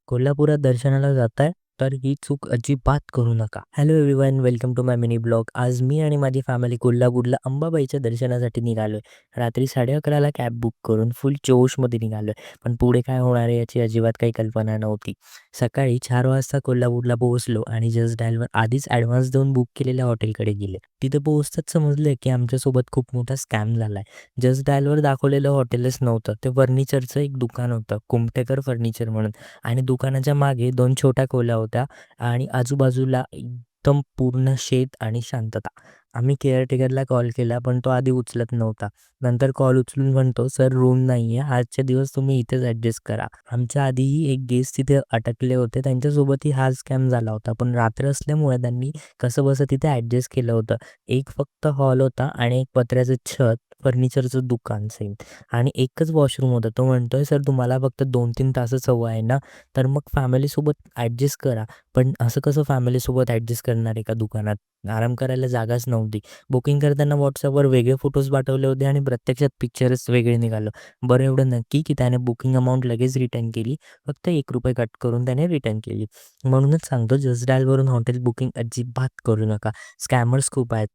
कोल्हापुरात दर्शनाला जाताय, तर ही चूक अजिबात करू नका. Hello everyone, welcome to my mini blog. आज मी आणि माझी फॅमिली कोल्हापूरला अंबाबाईच्या दर्शनासाठी निघालोय. रात्री 11:30ला कॅब बुक करून फुल जोशमध्ये निघालोय. पण पुढे काय होणार आहे याची अजिबात काही कल्पना नव्हती. सकाळी 4 वाजता कोल्हापूरला पोहोचलो आणि जस्ट डायलवर आधीच ॲडव्हान्स देऊन बुक केलेल्या हॉटेलकडे गेले. तिथे पोहोचताच समजलं की आमच्यासोबत खूप मोठा स्कॅम झालाय. जस्ट डायलवर दाखवलेलं हॉटेलच नव्हतं. ते फर्निचरचं एक दुकान होतं, कुमटेकर फर्निचर म्हणून. आणि दुकानाच्या मागे 2 छोट्या खोल्या होत्या आणि आजूबाजूला एकदम पूर्ण शेत आणि शांतता. आम्ही केअरटेकरला कॉल केला, पण तो आधी उचलत नव्हता. नंतर कॉल उचलून म्हणतो, "सर रूम नाहीये. आजचे दिवस तुम्ही इथेच ॲडजस्ट करा." आमच्या आधीही एक गेस्ट तिथे अटकले होते. त्यांच्यासोबतही हा स्कॅम झाला होता. पण रात्र असल्यामुळे त्यांनी कसंबसं तिथे ॲडजस्ट केलं होतं. एक फक्त हॉल होता आणि एक पत्र्याचं छत, फर्निचरचं दुकान सेम आणि एकच वॉशरूम होता. तो म्हणतोय, "सर तुम्हाला फक्त 2-3 तासच हवं आहे ना? तर मग फॅमिलीसोबत ॲडजस्ट करा." पण असं कसं फॅमिलीसोबत ॲडजस्ट करणार एका दुकानात? आराम करायला जागाच नव्हती. बुकिंग करताना WhatsAppवर वेगळे फोटोज पाठवले होते आणि प्रत्यक्षात पिक्चरच वेगळे निघालं. बरं एवढं नक्की की त्याने बुकिंग अमाउंट लगेच रिटर्न केली. फक्त ₹1 कट करून त्याने रिटर्न केली. म्हणूनच सांगतो, जस्ट डायलवरून हॉटेल बुकिंग अजिबात करू नका. स्कॅमर्स खूप आहेत.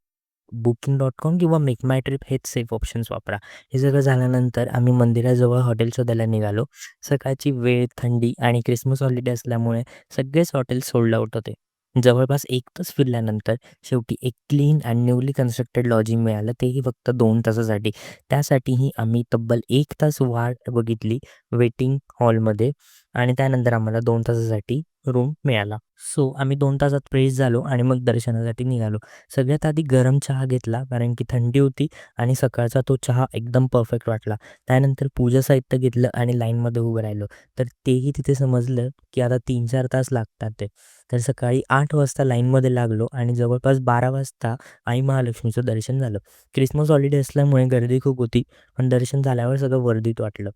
Booking.com किंवा मेक माय ट्रिप हेच सेफ ऑप्शन्स वापरा. हे सगळं झाल्यानंतर आम्ही मंदिराजवळ हॉटेल शोधायला निघालो. सकाळची वेळ, थंडी आणि क्रिसमस हॉलिडे असल्यामुळे सगळेच हॉटेल्स सोल्ड आउट होते. जवळपास 1 तास फिरल्यानंतर शेवटी एक clean and newly constructed lodging मिळालं, तेही फक्त 2 तासासाठी. त्यासाठीही आम्ही तब्बल 1 तास वाट बघितली वेटिंग हॉलमध्ये आणि त्यानंतर आम्हाला 2 तासासाठी रूम मिळाला. सो आम्ही 2 तासात फ्रेश झालो आणि मग दर्शनासाठी निघालो. सगळ्यात आधी गरम चहा घेतला कारण की थंडी होती आणि सकाळचा तो चहा एकदम परफेक्ट वाटला. त्यानंतर पूजा साहित्य घेतलं आणि लाईनमध्ये उभं राहिलो. तर तेही तिथे समजलं की आता 3-4 तास लागतात ते. तर सकाळी 8 वाजता लाईनमध्ये लागलो आणि जवळपास 12 वाजता आई महालक्ष्मीचं दर्शन झालं. क्रिसमस हॉलिडे असल्यामुळे गर्दी खूप होती, पण दर्शन झाल्यावर सगळं वर्दीत वाटलं.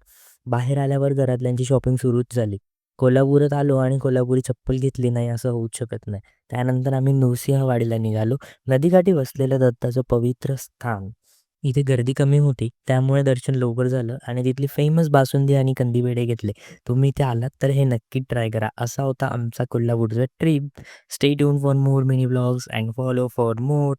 बाहेर आल्यावर घरातल्यांची शॉपिंग सुरूच झाली. कोल्हापुरात आलो आणि कोल्हापुरी चप्पल घेतली नाही असं होऊच शकत नाही. त्यानंतर आम्ही नृसिंहवाडीला निघालो. नदीकाठी वसलेलं दत्ताचं पवित्र स्थान. इथे गर्दी कमी होती, त्यामुळे दर्शन लवकर झालं आणि तिथली फेमस बासुंदी आणि कंदी पेढे घेतले. तुम्ही इथे आलात तर हे नक्की ट्राय करा. असा होता आमचा कोल्हापूरचा trip. Stay tune for more mini vlogs and follow for more